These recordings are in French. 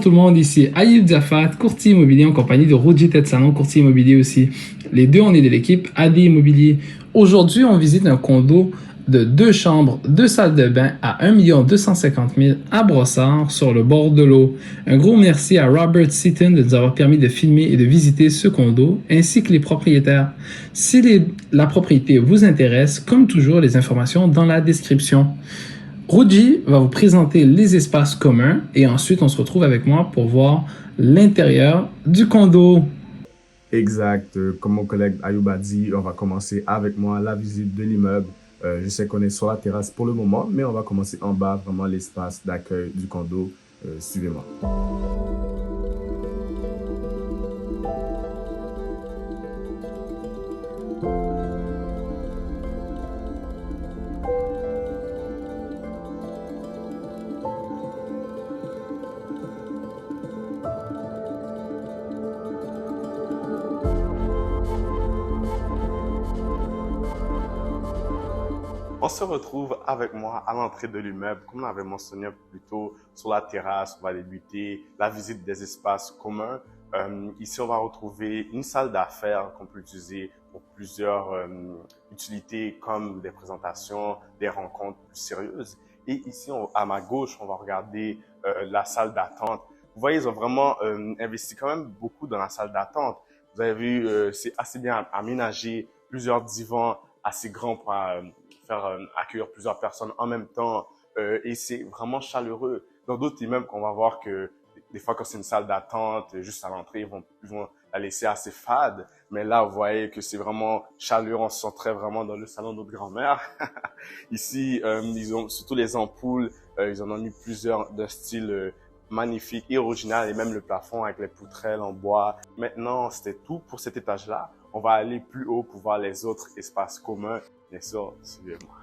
tout le monde, ici Ayoub Zafat, courtier immobilier en compagnie de Roger Tête Salon, courtier immobilier aussi. Les deux, on est de l'équipe AD Immobilier. Aujourd'hui, on visite un condo de 2 chambres, 2 salles de bain à 1 250 000 à Brossard, sur le bord de l'eau. Un gros merci à Robert Seaton de nous avoir permis de filmer et de visiter ce condo, ainsi que les propriétaires. Si la propriété vous intéresse, comme toujours, les informations dans la description. Rudy va vous présenter les espaces communs et ensuite on se retrouve avec moi pour voir l'intérieur du condo. Exact. Comme mon collègue Ayoub a dit, on va commencer avec moi la visite de l'immeuble. Je sais qu'on est sur la terrasse pour le moment, mais on va commencer en bas, vraiment l'espace d'accueil du condo. Suivez-moi. On se retrouve avec moi à l'entrée de l'immeuble. Comme on avait mentionné un peu plus tôt, sur la terrasse, on va débuter la visite des espaces communs. Ici, on va retrouver une salle d'affaires qu'on peut utiliser pour plusieurs utilités comme des présentations, des rencontres plus sérieuses. Et ici, à ma gauche, on va regarder la salle d'attente. Vous voyez, ils ont vraiment investi quand même beaucoup dans la salle d'attente. Vous avez vu, c'est assez bien aménagé, plusieurs divans assez grands pour faire accueillir plusieurs personnes en même temps et c'est vraiment chaleureux. Dans d'autres immeubles, on va voir que des fois, quand c'est une salle d'attente, juste à l'entrée, ils vont la laisser assez fade. Mais là, vous voyez que c'est vraiment chaleureux. On se sentirait vraiment dans le salon de notre grand-mère. Ici, ils ont surtout les ampoules. Ils en ont mis plusieurs d'un style magnifique et original, et même le plafond avec les poutrelles en bois. Maintenant, c'était tout pour cet étage-là. On va aller plus haut pour voir les autres espaces communs. Bien sûr, suivez-moi.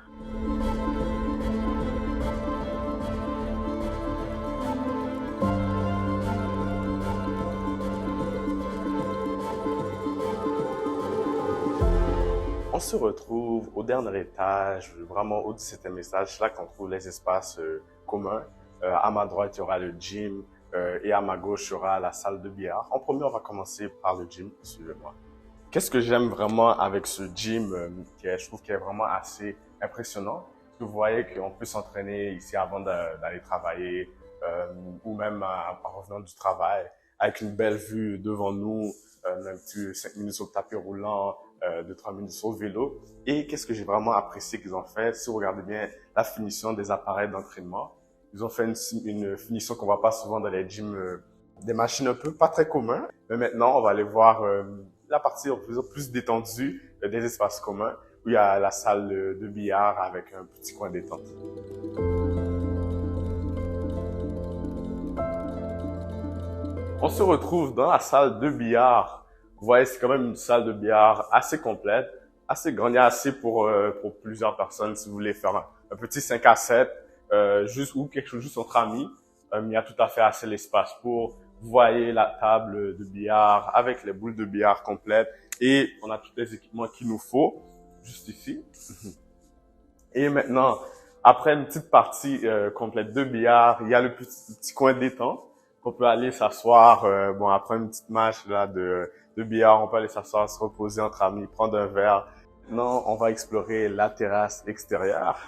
On se retrouve au dernier étage, vraiment au 17e étage. C'est là qu'on trouve les espaces communs. À ma droite, il y aura le gym et à ma gauche, il y aura la salle de billard. En premier, on va commencer par le gym. Suivez-moi. Qu'est-ce que j'aime vraiment avec ce gym, je trouve qu'il est vraiment assez impressionnant. Parce que vous voyez qu'on peut s'entraîner ici avant d'aller travailler ou même en revenant du travail, avec une belle vue devant nous, même 5 minutes sur le tapis roulant, 2-3 minutes sur le vélo. Et qu'est-ce que j'ai vraiment apprécié qu'ils ont fait, si vous regardez bien la finition des appareils d'entraînement, ils ont fait une finition qu'on voit pas souvent dans les gyms, des machines un peu pas très communes. Mais maintenant, on va aller voir la partie plus détendue des espaces communs, où il y a la salle de billard avec un petit coin détente. On se retrouve dans la salle de billard. Vous voyez, c'est quand même une salle de billard assez complète, assez grande. Il y a assez pour plusieurs personnes si vous voulez faire un petit 5 à 7, juste ou quelque chose juste entre amis. Il y a tout à fait assez l'espace pour. Vous voyez la table de billard avec les boules de billard complètes et on a tous les équipements qu'il nous faut juste ici. Et maintenant, après une petite partie complète de billard, il y a le petit coin détente qu'on peut aller s'asseoir. Bon, après une petite match là de billard, on peut aller s'asseoir, se reposer entre amis, prendre un verre. Maintenant, on va explorer la terrasse extérieure.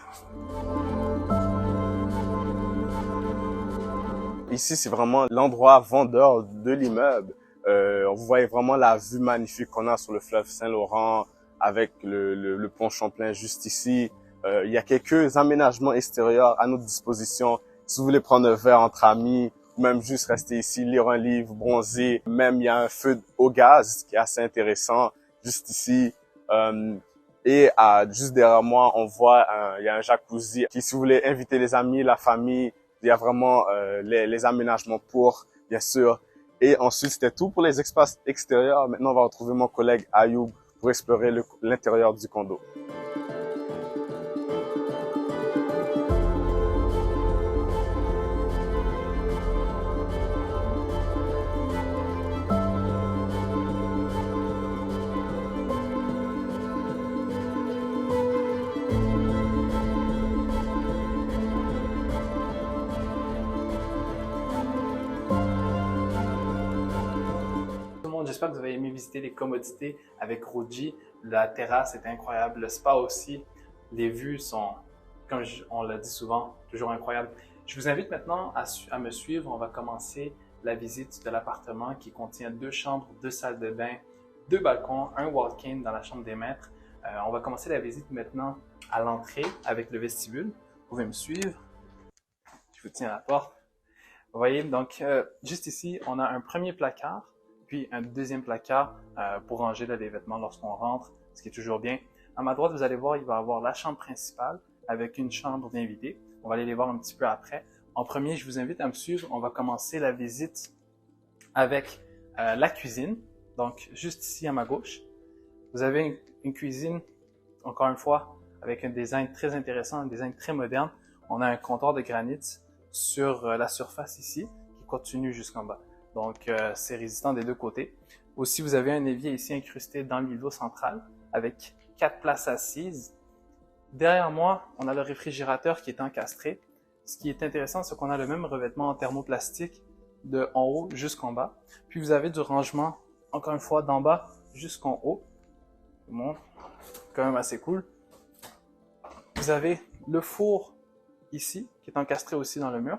Ici, c'est vraiment l'endroit vendeur de l'immeuble. Vous voyez vraiment la vue magnifique qu'on a sur le fleuve Saint-Laurent avec le pont Champlain juste ici. Il y a quelques aménagements extérieurs à notre disposition. Si vous voulez prendre un verre entre amis, ou même juste rester ici, lire un livre, bronzer. Même, il y a un feu au gaz qui est assez intéressant juste ici. Et juste derrière moi, on voit, il y a un jacuzzi qui, si vous voulez inviter les amis, la famille, il y a vraiment les aménagements pour, bien sûr. Et ensuite, c'était tout pour les espaces extérieurs. Maintenant, on va retrouver mon collègue Ayoub pour explorer l'intérieur du condo. j'espère que vous avez aimé visiter les commodités avec Roji. La terrasse est incroyable, le spa aussi. Les vues sont, comme on l'a dit souvent, toujours incroyables. Je vous invite maintenant à me suivre. On va commencer la visite de l'appartement qui contient 2 chambres, 2 salles de bain, 2 balcons, un walk-in dans la chambre des maîtres. On va commencer la visite maintenant à l'entrée avec le vestibule. Vous pouvez me suivre. Je vous tiens à la porte. Vous voyez, donc juste ici, on a un premier placard, puis un deuxième placard pour ranger là, les vêtements lorsqu'on rentre, ce qui est toujours bien. À ma droite, vous allez voir, il va y avoir la chambre principale avec une chambre d'invités. On va aller les voir un petit peu après. En premier, je vous invite à me suivre. On va commencer la visite avec la cuisine. Donc, juste ici à ma gauche, vous avez une cuisine, encore une fois, avec un design très intéressant, un design très moderne. On a un comptoir de granit sur la surface ici, qui continue jusqu'en bas. Donc, c'est résistant des deux côtés. Aussi, vous avez un évier ici incrusté dans l'îlot central avec 4 places assises. Derrière moi, on a le réfrigérateur qui est encastré. Ce qui est intéressant, c'est qu'on a le même revêtement en thermoplastique de en haut jusqu'en bas. Puis vous avez du rangement, encore une fois, d'en bas jusqu'en haut. Bon, quand même assez cool. Vous avez le four ici, qui est encastré aussi dans le mur.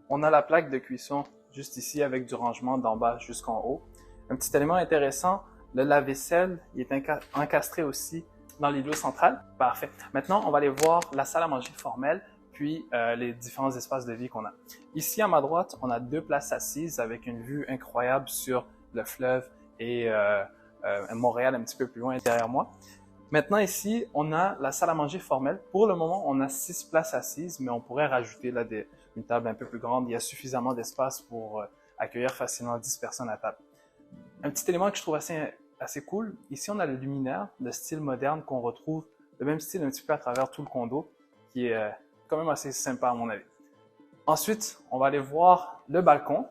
On a la plaque de cuisson juste ici avec du rangement d'en bas jusqu'en haut. Un petit élément intéressant, le lave-vaisselle, il est encastré aussi dans l'îlot central. Parfait. Maintenant, on va aller voir la salle à manger formelle, puis les différents espaces de vie qu'on a. Ici, à ma droite, on a 2 places assises avec une vue incroyable sur le fleuve et Montréal un petit peu plus loin derrière moi. Maintenant, ici, on a la salle à manger formelle. Pour le moment, on a 6 places assises, mais on pourrait rajouter là une table un peu plus grande. Il y a suffisamment d'espace pour accueillir facilement 10 personnes à table. Un petit élément que je trouve assez cool, ici, on a le luminaire de style moderne qu'on retrouve, le même style un petit peu à travers tout le condo, qui est quand même assez sympa à mon avis. Ensuite, on va aller voir le balcon.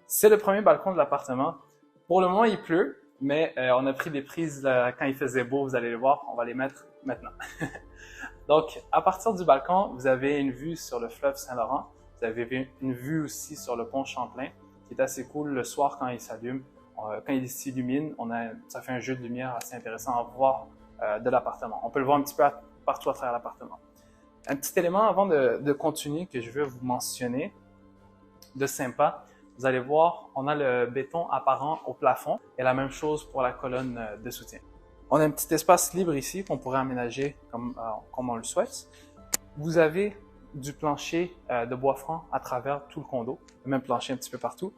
C'est le premier balcon de l'appartement. Pour le moment, il pleut. Mais on a pris des prises quand il faisait beau, vous allez le voir, on va les mettre maintenant. Donc, à partir du balcon, vous avez une vue sur le fleuve Saint-Laurent. Vous avez une vue aussi sur le pont Champlain, qui est assez cool le soir quand il s'allume. Quand il s'illumine, ça fait un jeu de lumière assez intéressant à voir de l'appartement. On peut le voir un petit peu partout à travers l'appartement. Un petit élément avant de continuer que je veux vous mentionner de sympa. Vous allez voir, on a le béton apparent au plafond et la même chose pour la colonne de soutien. On a un petit espace libre ici qu'on pourrait aménager comme on le souhaite. Vous avez du plancher de bois franc à travers tout le condo, le même plancher un petit peu partout.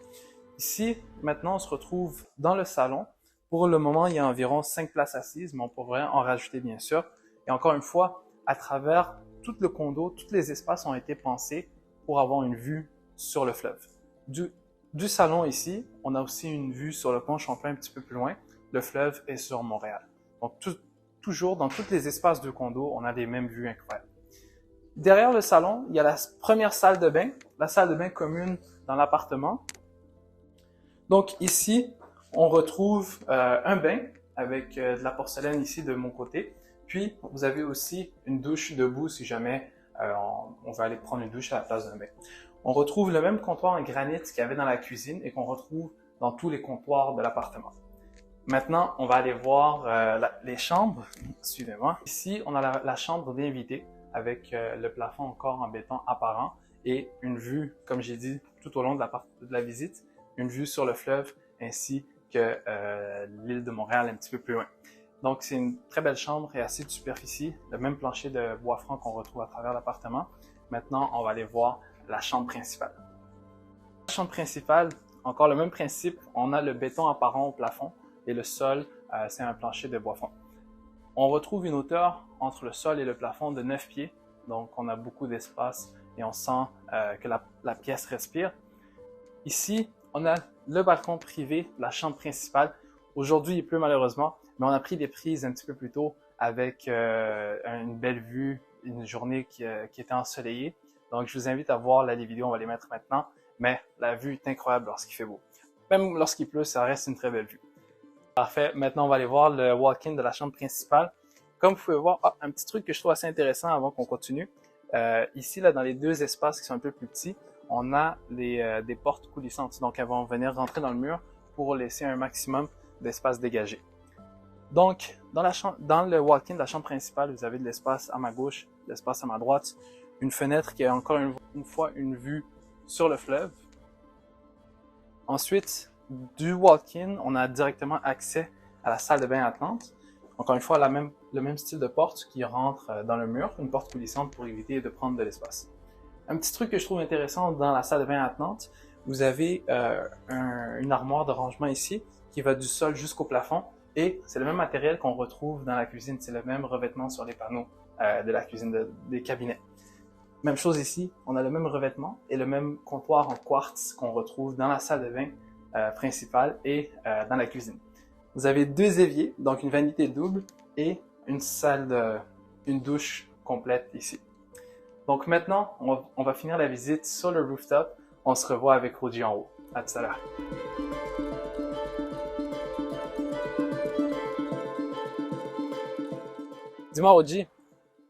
Ici, maintenant, on se retrouve dans le salon. Pour le moment, il y a environ 5 places assises, mais on pourrait en rajouter bien sûr. Et encore une fois, à travers tout le condo, tous les espaces ont été pensés pour avoir une vue sur le fleuve. Du salon ici, on a aussi une vue sur le pont Champlain un petit peu plus loin. Le fleuve est sur Montréal. Donc, toujours dans tous les espaces de condo, on a les mêmes vues incroyables. Derrière le salon, il y a la première salle de bain, la salle de bain commune dans l'appartement. Donc ici, on retrouve un bain avec de la porcelaine ici de mon côté. Puis, vous avez aussi une douche debout si jamais on veut aller prendre une douche à la place d'un bain. On retrouve le même comptoir en granit qu'il y avait dans la cuisine et qu'on retrouve dans tous les comptoirs de l'appartement. Maintenant, on va aller voir les chambres. Suivez-moi. Ici, on a la chambre d'invité avec le plafond encore en béton apparent et une vue, comme j'ai dit, tout au long de la visite, une vue sur le fleuve ainsi que l'île de Montréal un petit peu plus loin. Donc, c'est une très belle chambre et assez de superficie, le même plancher de bois franc qu'on retrouve à travers l'appartement. Maintenant, on va aller voir la chambre principale. La chambre principale, encore le même principe, on a le béton apparent au plafond et le sol, c'est un plancher de bois franc. On retrouve une hauteur entre le sol et le plafond de 9 pieds, donc on a beaucoup d'espace et on sent que la pièce respire. Ici, on a le balcon privé, la chambre principale. Aujourd'hui, il pleut malheureusement, mais on a pris des prises un petit peu plus tôt avec une belle vue, une journée qui était ensoleillée. Donc, je vous invite à voir les vidéos, on va les mettre maintenant, mais la vue est incroyable lorsqu'il fait beau. Même lorsqu'il pleut, ça reste une très belle vue. Parfait, maintenant on va aller voir le walk-in de la chambre principale. Comme vous pouvez voir, un petit truc que je trouve assez intéressant avant qu'on continue. Ici, là, dans les 2 espaces qui sont un peu plus petits, on a des portes coulissantes. Donc, elles vont venir rentrer dans le mur pour laisser un maximum d'espace dégagé. Donc, dans le walk-in de la chambre principale, vous avez de l'espace à ma gauche, de l'espace à ma droite, une fenêtre qui a encore une fois une vue sur le fleuve. Ensuite, du walk-in, on a directement accès à la salle de bain Atlante. Encore une fois, le même style de porte qui rentre dans le mur, une porte coulissante pour éviter de prendre de l'espace. Un petit truc que je trouve intéressant dans la salle de bain Atlante, vous avez une armoire de rangement ici qui va du sol jusqu'au plafond et c'est le même matériel qu'on retrouve dans la cuisine, c'est le même revêtement sur les panneaux de la cuisine des cabinets. Même chose ici, on a le même revêtement et le même comptoir en quartz qu'on retrouve dans la salle de bain principale et dans la cuisine. Vous avez 2 éviers, donc une vanité double et une douche complète ici. Donc maintenant, on va finir la visite sur le rooftop. On se revoit avec Roji en haut. À tout à l'heure. Dis-moi Roji,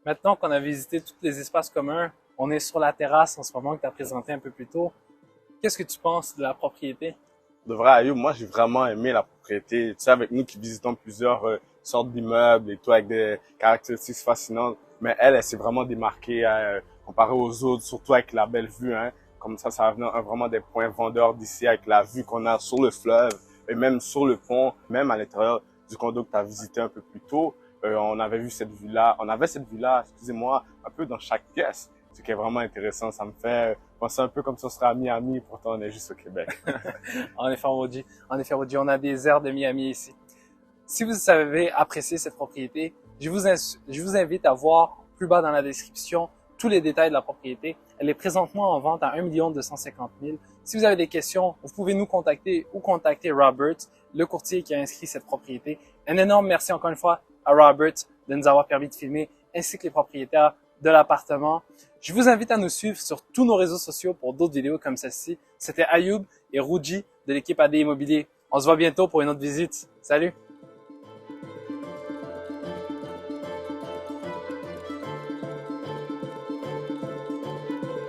maintenant qu'on a visité tous les espaces communs, on est sur la terrasse en ce moment que tu as présenté un peu plus tôt. Qu'est-ce que tu penses de la propriété? De vrai, Ayoub, moi, j'ai vraiment aimé la propriété. Tu sais, avec nous qui visitons plusieurs sortes d'immeubles et tout, avec des caractéristiques fascinantes. Mais elle s'est vraiment démarquée comparée aux autres, surtout avec la belle vue, hein. Comme ça va venir vraiment des points vendeurs d'ici, avec la vue qu'on a sur le fleuve et même sur le pont, même à l'intérieur du condo que tu as visité un peu plus tôt. On avait cette vue-là, excusez-moi, un peu dans chaque pièce. Ce qui est vraiment intéressant, ça me fait penser un peu comme si on serait à Miami, pourtant on est juste au Québec. En effet, Roji, on a des airs de Miami ici. Si vous avez apprécié cette propriété, je vous invite à voir plus bas dans la description tous les détails de la propriété. Elle est présentement en vente à 1 250 000. Si vous avez des questions, vous pouvez nous contacter ou contacter Robert, le courtier qui a inscrit cette propriété. Un énorme merci encore une fois à Robert de nous avoir permis de filmer, ainsi que les propriétaires de l'appartement. Je vous invite à nous suivre sur tous nos réseaux sociaux pour d'autres vidéos comme celle-ci. C'était Ayoub et Roji de l'équipe AD Immobilier. On se voit bientôt pour une autre visite. Salut!